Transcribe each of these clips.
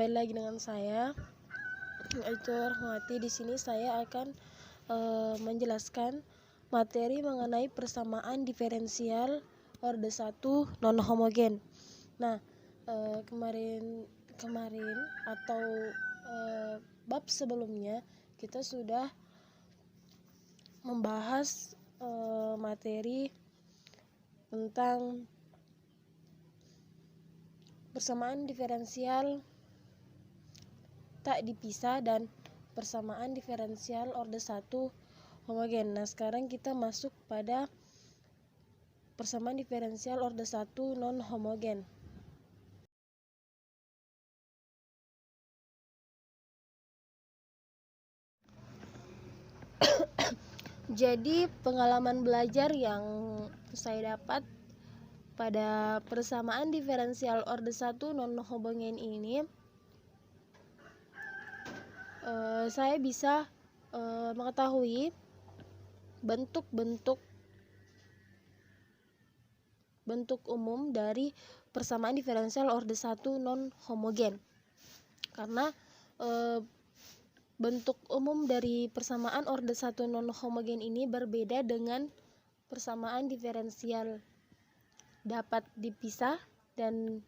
kembali lagi dengan saya, yaitu Rahmati. Di sini saya akan menjelaskan materi mengenai persamaan diferensial orde 1 non homogen. Nah, kemarin atau bab sebelumnya kita sudah membahas materi tentang persamaan diferensial tak dipisah dan persamaan diferensial orde 1 homogen. Nah, sekarang kita masuk pada persamaan diferensial orde 1 non homogen. Jadi, pengalaman belajar yang saya dapat pada persamaan diferensial orde 1 non homogen ini, saya bisa mengetahui bentuk umum dari persamaan diferensial orde 1 non homogen. Karena bentuk umum dari persamaan orde 1 non homogen ini berbeda dengan persamaan diferensial dapat dipisah dan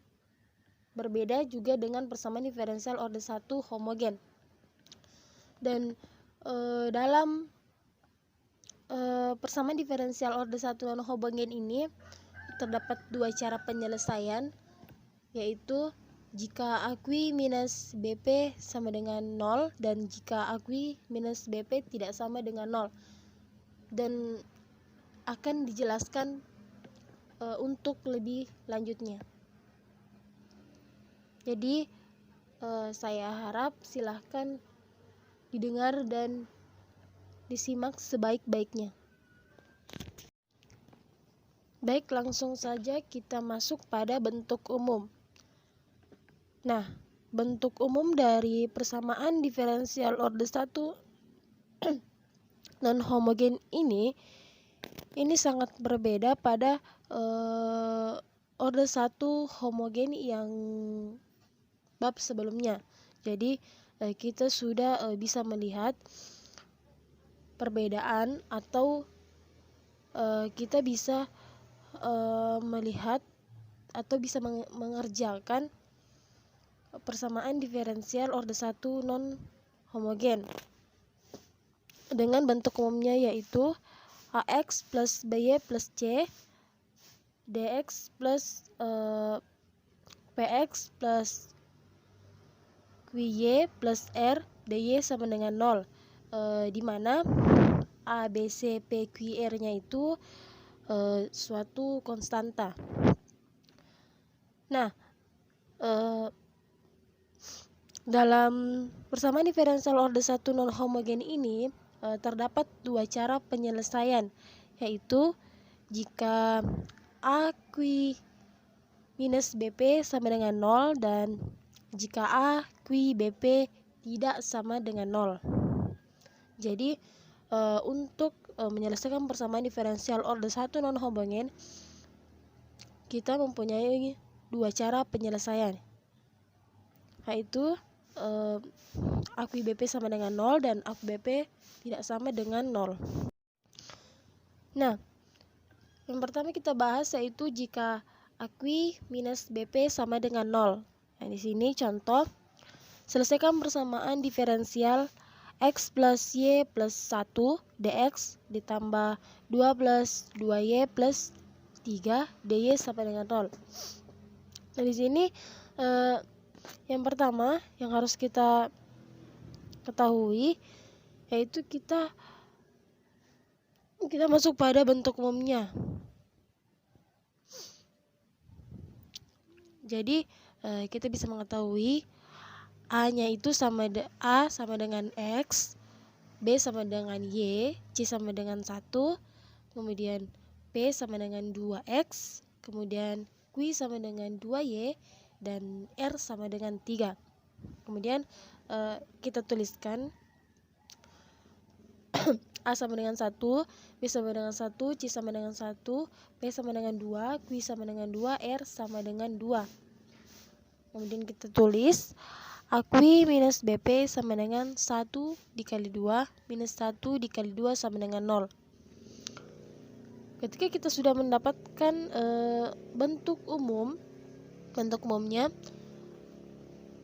berbeda juga dengan persamaan diferensial orde 1 homogen. Dan dalam persamaan diferensial orde 1 non homogen ini terdapat dua cara penyelesaian, yaitu jika AQ minus BP sama dengan 0 dan jika AQ minus BP tidak sama dengan 0. Dan akan dijelaskan untuk lebih lanjutnya. Jadi saya harap silahkan didengar dan disimak sebaik-baiknya. Baik, langsung saja kita masuk pada bentuk umum. Nah, bentuk umum dari persamaan diferensial orde 1 non homogen ini sangat berbeda pada orde 1 homogen yang bab sebelumnya. Jadi kita sudah bisa melihat perbedaan atau kita bisa melihat atau bisa mengerjakan persamaan diferensial orde 1 non homogen dengan bentuk umumnya, yaitu AX plus BY plus C DX plus PX plus QY plus R DY sama dengan 0, di mana A, B, C, P, Q, R-nya itu suatu konstanta. Nah, dalam persamaan diferensial orde 1 non homogen ini terdapat dua cara penyelesaian, yaitu jika AQ minus BP sama dengan 0 dan jika AQ BP tidak sama dengan 0. Jadi untuk menyelesaikan persamaan diferensial orde 1 non homogen, kita mempunyai dua cara penyelesaian, yaitu AQ BP sama dengan 0 dan AQ BP tidak sama dengan 0. Nah, yang pertama kita bahas yaitu jika AQ minus BP sama dengan 0. Nah, di sini contoh, selesaikan persamaan diferensial X plus Y plus 1 dx ditambah 2 plus 2Y plus 3 dy sama dengan 0. Nah, di sini yang pertama yang harus kita ketahui yaitu kita masuk pada bentuk umumnya. Jadi kita bisa mengetahui A-nya itu A sama dengan X, B sama dengan Y, C sama dengan 1, kemudian P sama dengan 2X, kemudian Q sama dengan 2Y, dan R sama dengan 3. Kemudian kita tuliskan A sama dengan 1, B sama dengan 1, C sama dengan 1, P sama dengan 2, Q sama dengan 2, R sama dengan 2. Kemudian kita tulis AQ minus BP sama dengan 1 dikali 2 minus 1 dikali 2 sama dengan 0. Ketika kita sudah mendapatkan bentuk umumnya,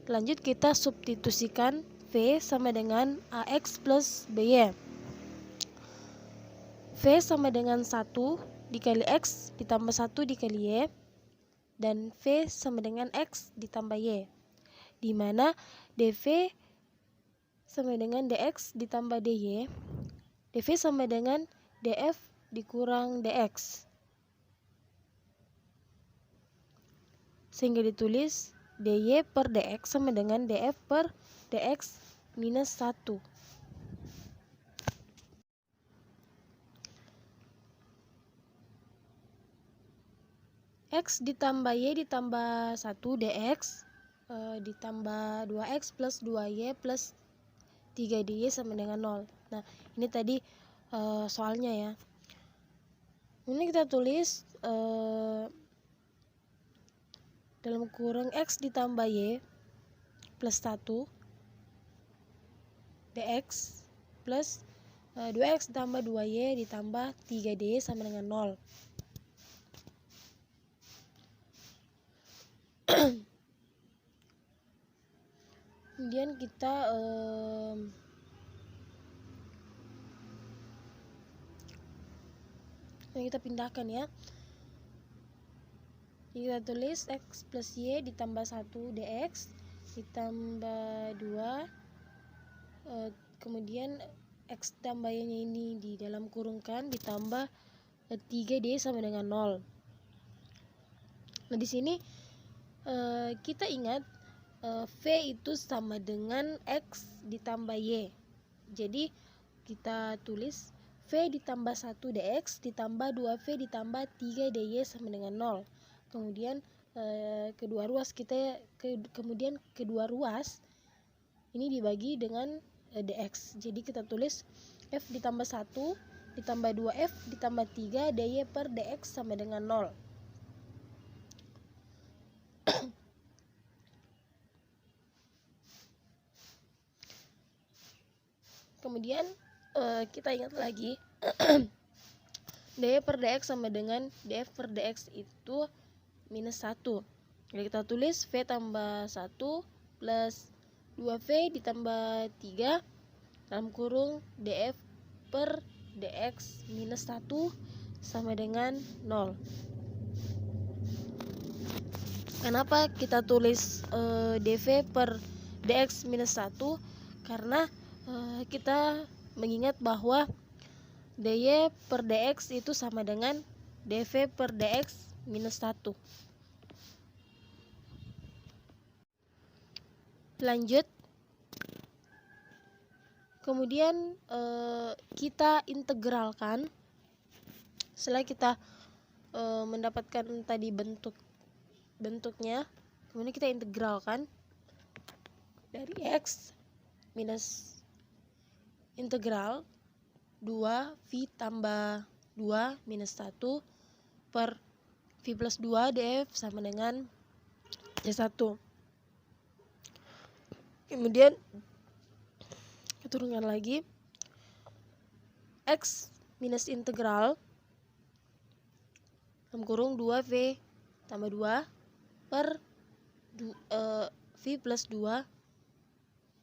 lanjut kita substitusikan V sama dengan AX plus BY. V sama dengan 1 dikali X ditambah 1 dikali Y, dan V sama dengan X ditambah Y, di mana dV sama dengan dx ditambah dy, dv sama dengan df dikurang dx, sehingga ditulis dy per dx sama dengan df per dx minus 1. X ditambah y ditambah 1 dx ditambah 2x plus 2y plus 3dy sama dengan 0. Nah, ini tadi soalnya ya. Ini kita tulis dalam kurung x ditambah y plus 1 dx plus 2x ditambah 2y ditambah 3dy sama dengan 0. Kemudian kita pindahkan ya. Kita tulis x plus y ditambah 1 dx ditambah 2 kemudian x tambah y-nya ini di dalam kurungkan ditambah 3d sama dengan 0. Nah, di sini kita ingat V itu sama dengan X ditambah Y. Jadi kita tulis V ditambah 1 dx ditambah 2V ditambah 3 dy sama dengan 0. Kemudian kedua ruas ini dibagi dengan dx. Jadi kita tulis F ditambah 1 ditambah 2F ditambah 3 dy per dx sama dengan 0. Kemudian kita ingat lagi dy per dx sama dengan df per dx itu minus 1. Jadi kita tulis V tambah 1 plus 2V ditambah 3 dalam kurung df per dx minus 1 sama dengan 0. Kenapa kita tulis dv per dx minus 1? Karena kita mengingat bahwa dy per dx itu sama dengan dv per dx minus 1. Lanjut. Kemudian kita integralkan. Setelah kita mendapatkan tadi bentuknya, kemudian kita integralkan dari x minus integral 2V tambah 2 minus 1 per V plus 2 df sama dengan C1. Kemudian kita turunkan lagi x minus integral dalam kurung 2V tambah 2 per V plus 2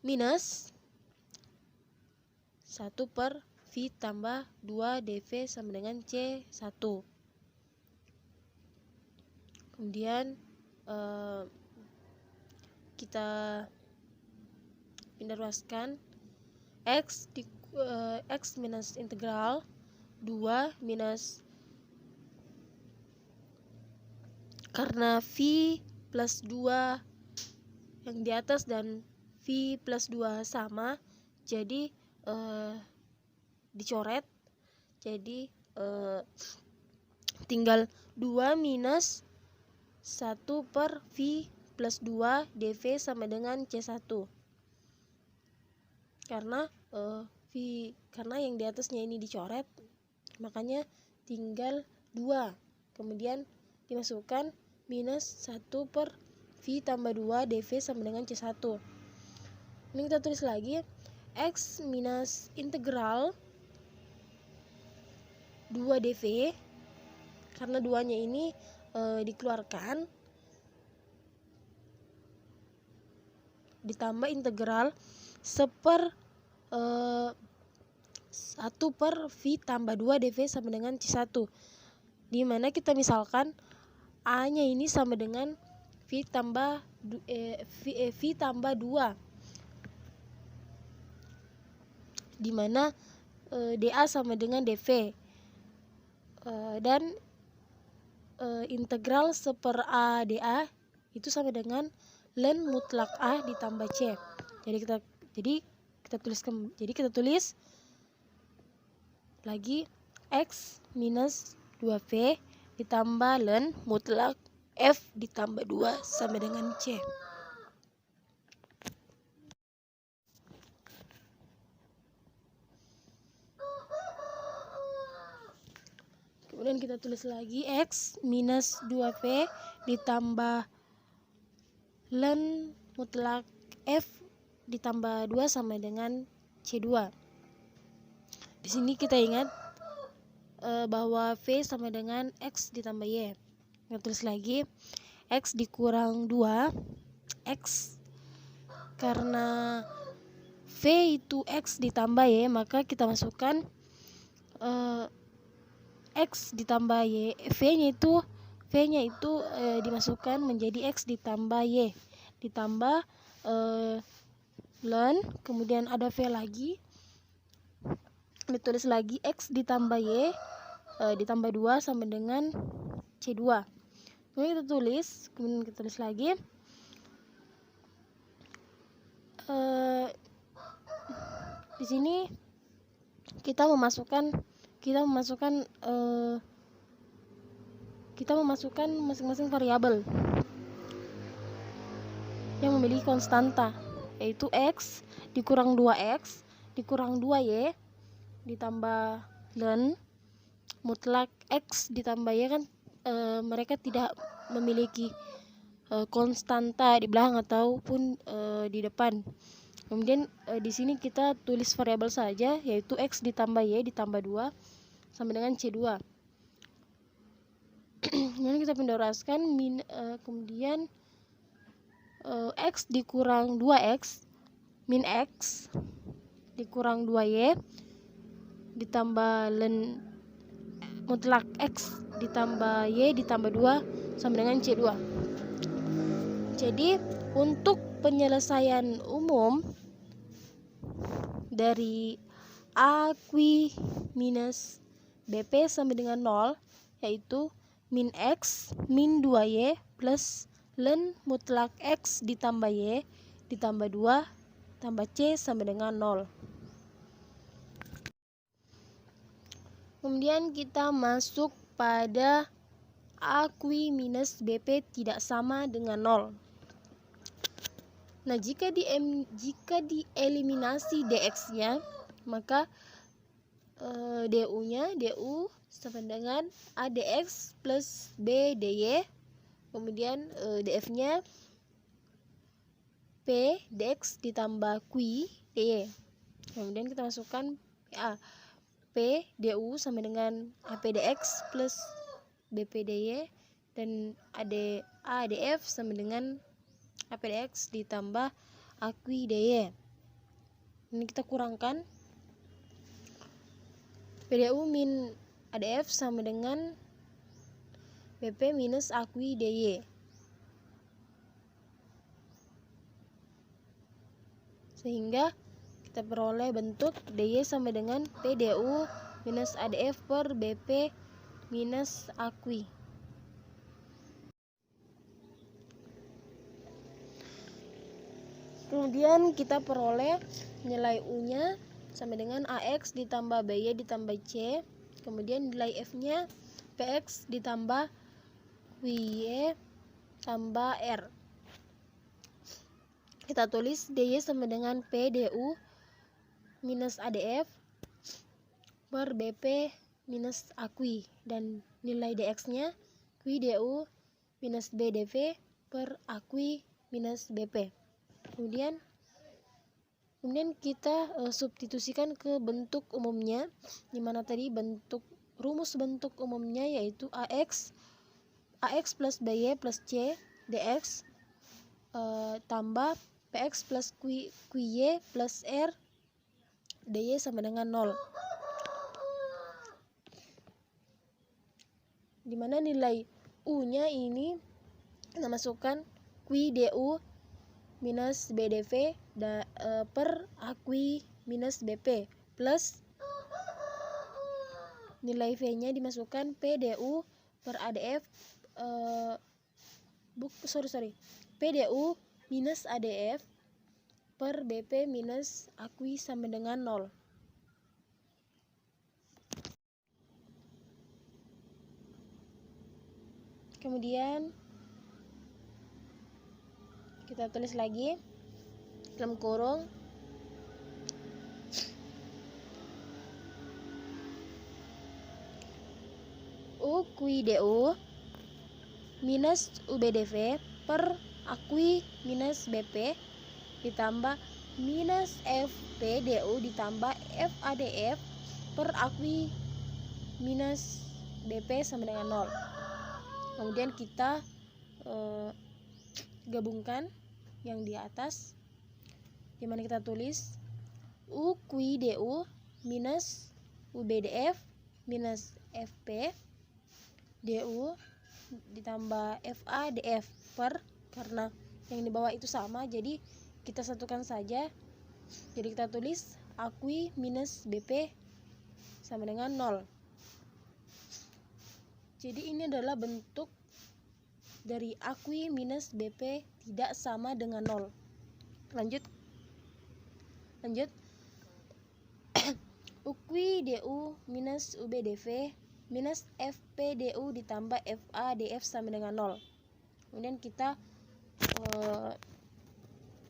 minus 1 per V tambah 2 dv sama dengan C1. Kemudian kita pindah ruaskan x minus integral 2 minus, karena V plus 2 yang di atas dan V plus 2 sama, jadi dicoret. Jadi tinggal 2 minus 1 per V plus 2 dv sama dengan C1. Karena karena yang di atasnya ini dicoret, makanya tinggal 2. Kemudian dimasukkan minus 1 per V tambah 2 dv sama dengan C1. Ini kita tulis lagi X minus integral 2dv, karena duanya ini dikeluarkan, ditambah integral 1/1 per V tambah 2 dV sama dengan C1, dimana kita misalkan A nya ini sama dengan V tambah 2, dimana dA sama dengan dV, dan integral 1/A dA itu sama dengan ln mutlak A ditambah C. Jadi kita tulis lagi X minus 2V ditambah ln mutlak F ditambah 2 sama dengan C. Kemudian kita tulis lagi X minus 2V ditambah ln mutlak F ditambah 2 sama dengan C2. Di sini kita ingat bahwa V sama dengan X ditambah Y. Kita tulis lagi X dikurang 2 X, karena V itu X ditambah Y, maka kita masukkan X ditambah Y, V-nya itu dimasukkan menjadi X ditambah Y, ditambah ln, kemudian ada V lagi, ditulis lagi X ditambah Y ditambah 2 sama dengan C2. Kemudian kita tulis lagi di sini kita memasukkan masing-masing variabel yang memiliki konstanta, yaitu X dikurang 2X dikurang 2Y ditambah ln mutlak X ditambah Y, kan mereka tidak memiliki konstanta di belakang ataupun di depan. Kemudian di sini kita tulis variabel saja, yaitu X ditambah Y ditambah 2 sama dengan C2. Kemudian kita pendoraskan kemudian X dikurang 2X min X dikurang 2Y ditambah ln mutlak X ditambah Y ditambah 2 sama dengan C2. Jadi untuk penyelesaian umum dari AQ minus BP sama dengan 0, yaitu min X min 2Y plus ln mutlak X ditambah Y ditambah 2 tambah C sama dengan 0. Kemudian kita masuk pada AQ minus BP tidak sama dengan 0. Nah, jika dieliminasi dx-nya, maka du sama dengan adx plus b dy, kemudian df-nya p dx ditambah q dy. Kemudian kita masukkan p du sama dengan ap dx plus bp dy, dan adf sama dengan APDX ditambah AQ dy. Ini kita kurangkan. PDU min ADF sama dengan BP minus AQ dy. Sehingga kita peroleh bentuk dy sama dengan PDU minus ADF per BP minus AQ. Kemudian kita peroleh nilai U-nya sama dengan AX ditambah BY ditambah C. Kemudian nilai F-nya PX ditambah WY tambah R. Kita tulis DY sama dengan PDU minus ADF per BP minus AQ. Dan nilai DX-nya QDU minus BDV per AQ minus BP. Kemudian Kemudian kita substitusikan ke bentuk umumnya, dimana tadi rumus bentuk umumnya yaitu ax plus by plus c dx tambah px plus qy plus r dy sama dengan 0. Dimana nilai u-nya ini kita masukkan q du minus bdv per aq minus bp plus nilai v-nya dimasukkan pdu per adf pdu minus adf per bp minus aq sama dengan 0. Kemudian kita tulis lagi dalam kurung u q du minus ubdv per aq minus bp ditambah minus fpdu ditambah fadf per aq minus bp sama dengan 0. Kemudian kita gabungkan yang di atas, dimana kita tulis u q du minus ubdf minus fp du ditambah fadf per, karena yang di bawah itu sama jadi kita satukan saja, jadi kita tulis aq minus bp sama dengan 0. Jadi ini adalah bentuk dari aq minus bp tidak sama dengan 0. Lanjut uq du minus ubdv minus fpdu ditambah fadf sama dengan 0. Kemudian kita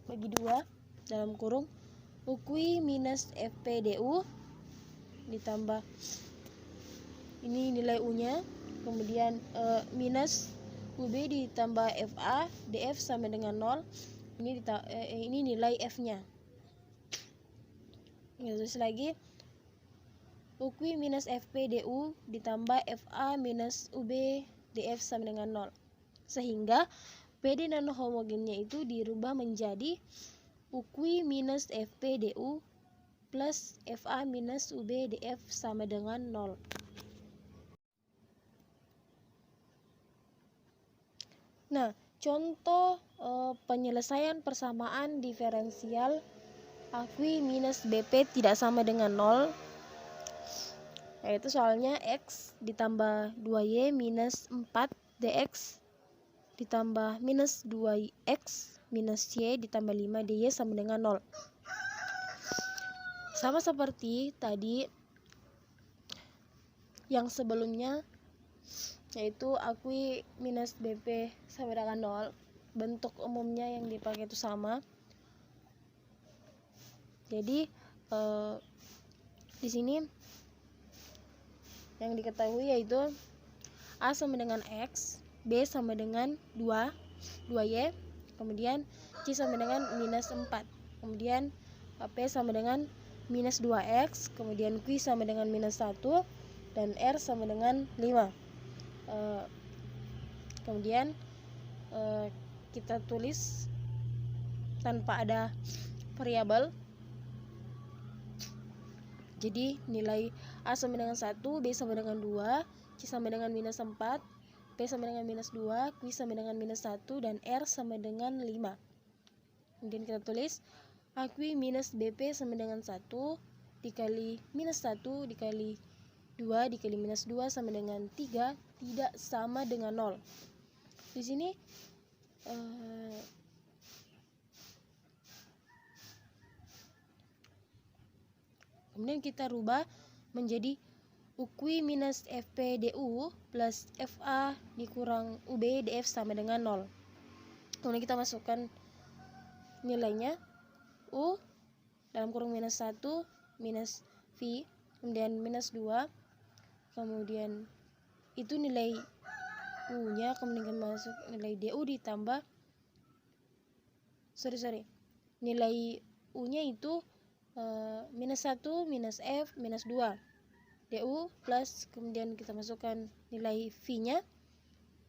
bagi dua dalam kurung uq minus fpdu ditambah ini nilai u-nya, kemudian minus ub ditambah fa df sama dengan 0. Ini nilai f-nya. Terus lagi uq minus fpdu ditambah fa minus ub df sama dengan 0, sehingga PD non homogennya itu dirubah menjadi uq minus fpdu plus fa minus ub df sama dengan 0. Nah, contoh penyelesaian persamaan diferensial aq minus bp tidak sama dengan 0, yaitu soalnya x ditambah 2y minus 4 dx ditambah minus 2x minus y ditambah 5 dy sama dengan 0. Sama seperti tadi yang sebelumnya, yaitu aq minus bp sama dengan 0, bentuk umumnya yang dipakai itu sama. Jadi di sini yang diketahui yaitu a sama dengan x, b sama dengan 2y, kemudian c sama dengan minus 4, kemudian p sama dengan minus 2x, kemudian q sama dengan minus 1, dan r sama dengan 5. Kemudian kita tulis tanpa ada variabel. Jadi nilai a sama dengan 1, b sama dengan 2, c sama dengan minus 4, p sama dengan minus 2, q sama dengan minus 1, dan r sama dengan 5. Kemudian kita tulis aq minus bp sama dengan 1 dikali minus 1 dikali 2 dikali minus 2 sama dengan 3 tidak sama dengan 0. Di sini kemudian kita rubah menjadi uq minus fpdu plus fa dikurang ub df sama dengan 0. Kemudian kita masukkan nilainya, u dalam kurung minus 1 minus v, kemudian minus 2, kemudian itu nilai u-nya, kemudian masuk nilai du ditambah nilai U-nya itu minus 1 minus F minus 2 DU plus, kemudian kita masukkan nilai V-nya,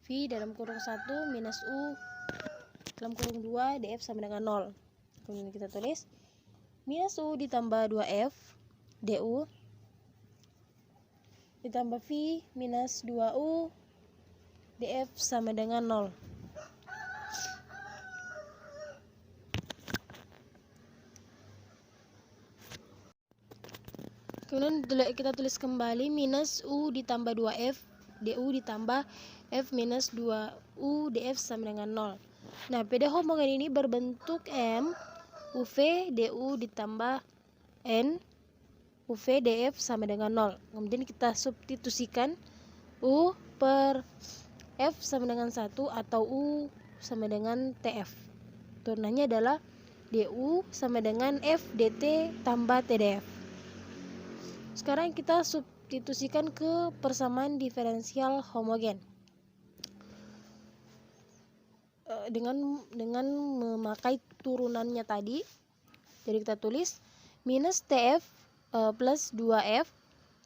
V dalam kurung 1 minus U dalam kurung 2 DF sama dengan 0. Kemudian kita tulis minus U ditambah 2F DU ditambah V minus 2U DF sama dengan 0. Kemudian kita tulis kembali minus U ditambah 2F DU ditambah F minus 2U DF sama dengan 0. Nah, PD homogen ini berbentuk M UV DU ditambah N UV DF sama dengan 0. Kemudian kita substitusikan U per F sama dengan 1 atau U sama dengan TF. Turnanya adalah DU sama dengan F DT tambah TDF. Sekarang kita substitusikan ke persamaan diferensial homogen dengan memakai turunannya tadi. Jadi kita tulis minus TF plus 2F,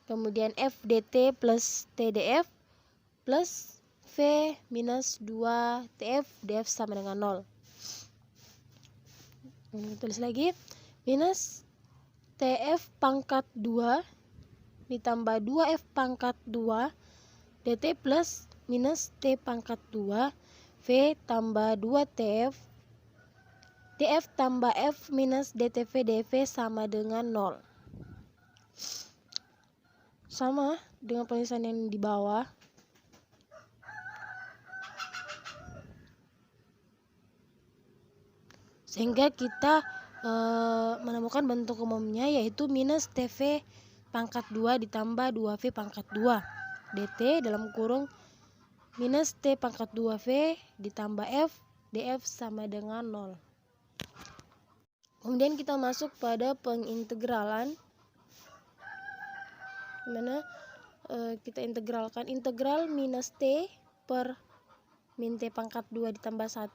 kemudian F DT plus TDF plus V minus 2 TF DF sama dengan 0. Tulis lagi minus TF pangkat 2 ditambah 2F pangkat 2 DT plus minus T pangkat 2 V tambah 2TF DF tambah F minus DTV DV sama dengan 0. Sama dengan penulisan yang di bawah. Sehingga kita menemukan bentuk umumnya, yaitu minus TV pangkat 2 ditambah 2V pangkat 2 DT dalam kurung minus T pangkat 2V ditambah F DF sama dengan 0. Kemudian kita masuk pada pengintegralan, dimana kita integralkan integral minus T per min T pangkat 2 ditambah 1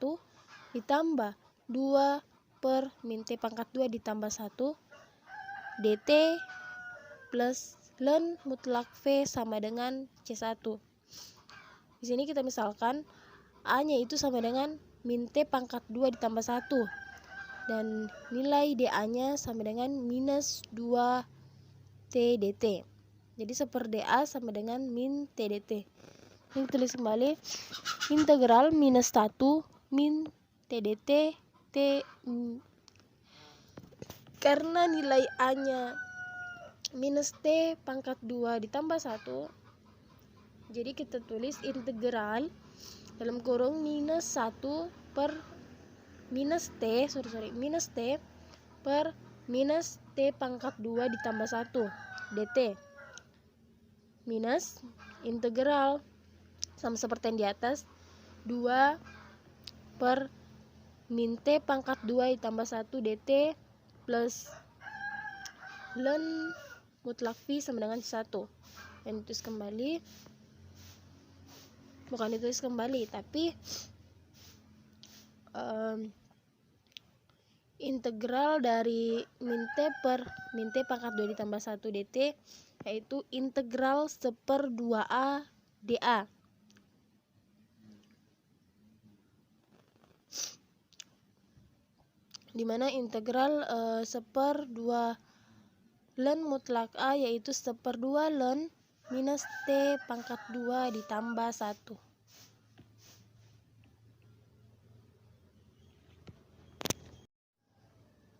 ditambah 2 per min T pangkat 2 ditambah 1 DT plus ln mutlak V sama dengan C1. Di sini kita misalkan A-nya itu sama dengan min T pangkat 2 ditambah 1 dan nilai dA-nya sama dengan minus 2 T dt. Jadi 1/dA sama dengan min T dt. Ini tulis kembali integral minus 1 min T dt T karena nilai A-nya minus T pangkat 2 ditambah 1, jadi kita tulis integral dalam kurung minus 1 per minus T per minus T pangkat 2 ditambah 1 dt minus integral sama seperti yang di atas 2 per min T pangkat 2 ditambah 1 dt plus ln mutlak V sama dengan 1. Dan ditulis kembali, bukan ditulis kembali, tapi integral dari min T per min T pangkat 2 ditambah 1 dt yaitu integral 1/2A dA. Dimana integral 1/2 ln mutlak A yaitu 1/2 ln minus T pangkat 2 ditambah 1.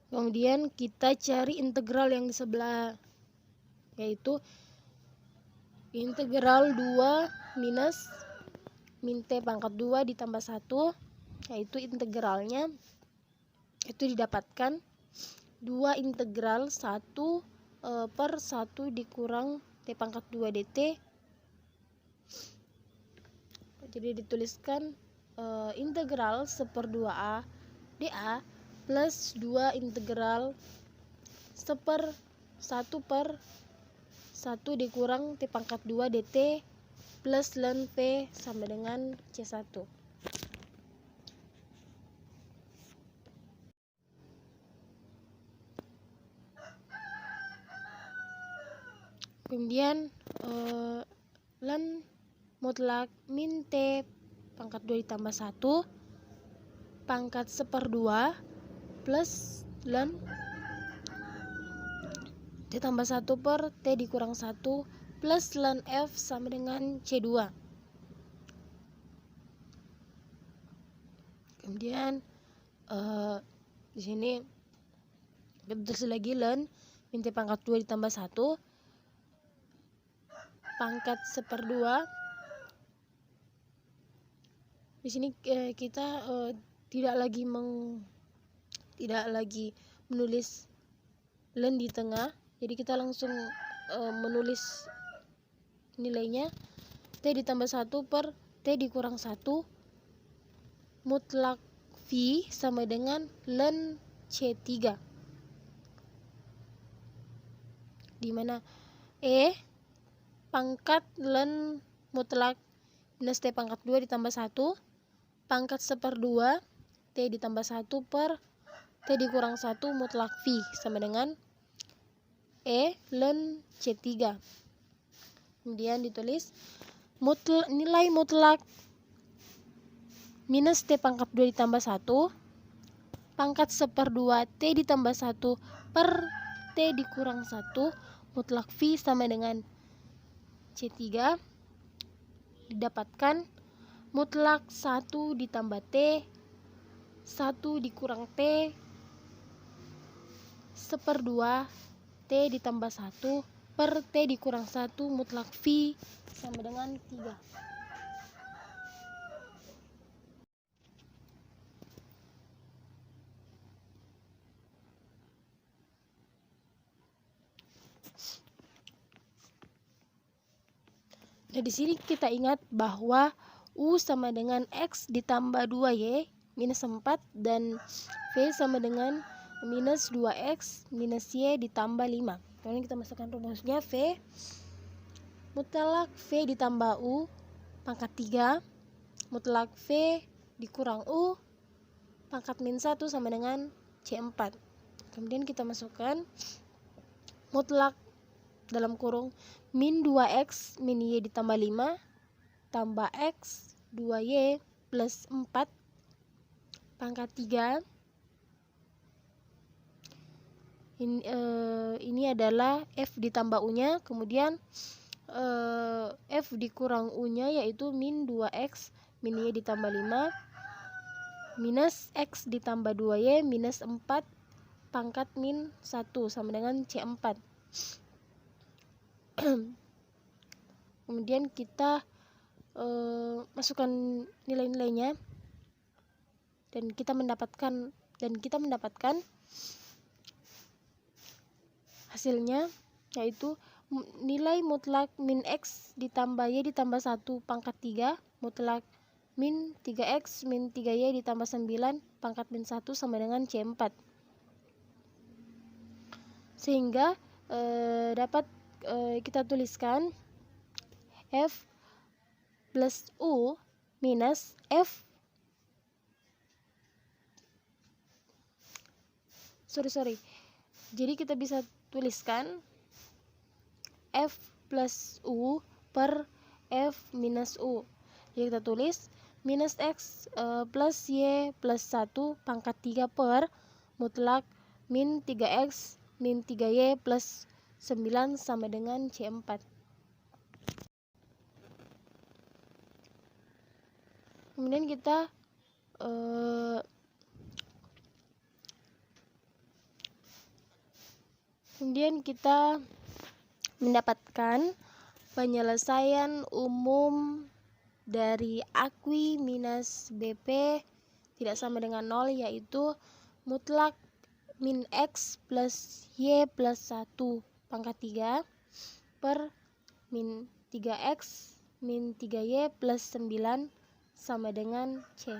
Kemudian kita cari integral yang di sebelah, yaitu integral 2 minus min T pangkat 2 ditambah 1, yaitu integralnya itu didapatkan 2 integral 1 per 1 dikurang T pangkat 2 dt. Jadi dituliskan integral 1/2A dA plus 2 integral 1 per 1 dikurang T pangkat 2 dt plus ln V sama dengan C1. Kemudian len mutlak min T pangkat 2 ditambah 1 pangkat 1/2 plus len T tambah 1 per T dikurang 1 plus len F sama dengan C2. Kemudian di sini kita tulis lagi len min T pangkat 2 ditambah 1 pangkat 1/2. Di sini kita tidak lagi menulis len di tengah, jadi kita langsung menulis nilainya T ditambah 1 per T dikurang 1 mutlak V sama dengan len C3, dimana pangkat len mutlak minus T pangkat 2 ditambah 1 pangkat 1/2 T ditambah 1 per T dikurang 1 mutlak V sama dengan len C3. Kemudian ditulis nilai mutlak minus T pangkat 2 ditambah 1 pangkat 1/2 T ditambah 1 per T dikurang 1 mutlak V sama dengan C3 didapatkan mutlak 1 ditambah T 1 dikurang T 1/2 T ditambah 1 per T dikurang 1 mutlak V sama dengan 3. Nah, di sini kita ingat bahwa U sama dengan X ditambah 2Y minus 4 dan V sama dengan minus 2X minus Y ditambah 5. Kemudian kita masukkan rumusnya V mutlak V ditambah U pangkat 3 mutlak V dikurang U pangkat min 1 sama dengan C4. Kemudian kita masukkan mutlak dalam kurung min 2X min Y ditambah 5 tambah X 2Y plus 4 pangkat 3. Ini adalah F ditambah U-nya, kemudian F dikurang U-nya yaitu min 2X min Y ditambah 5 minus X ditambah 2Y minus 4 pangkat min 1 sama dengan C4. Kemudian kita masukkan nilai-nilainya dan kita mendapatkan hasilnya yaitu nilai mutlak min X ditambah Y ditambah 1 pangkat 3 mutlak min 3X min 3Y ditambah 9 pangkat min 1 sama dengan C4, sehingga dapat kita tuliskan F plus U minus jadi kita bisa tuliskan F plus U per F minus U. Jadi kita tulis minus X plus Y plus 1 pangkat 3 per mutlak min 3X min 3Y plus 9 sama dengan C4. Kemudian kita mendapatkan penyelesaian umum dari AQ minus BP tidak sama dengan 0, yaitu mutlak min X plus Y plus 1 pangkat 3 per min 3X min 3Y plus 9 sama dengan C.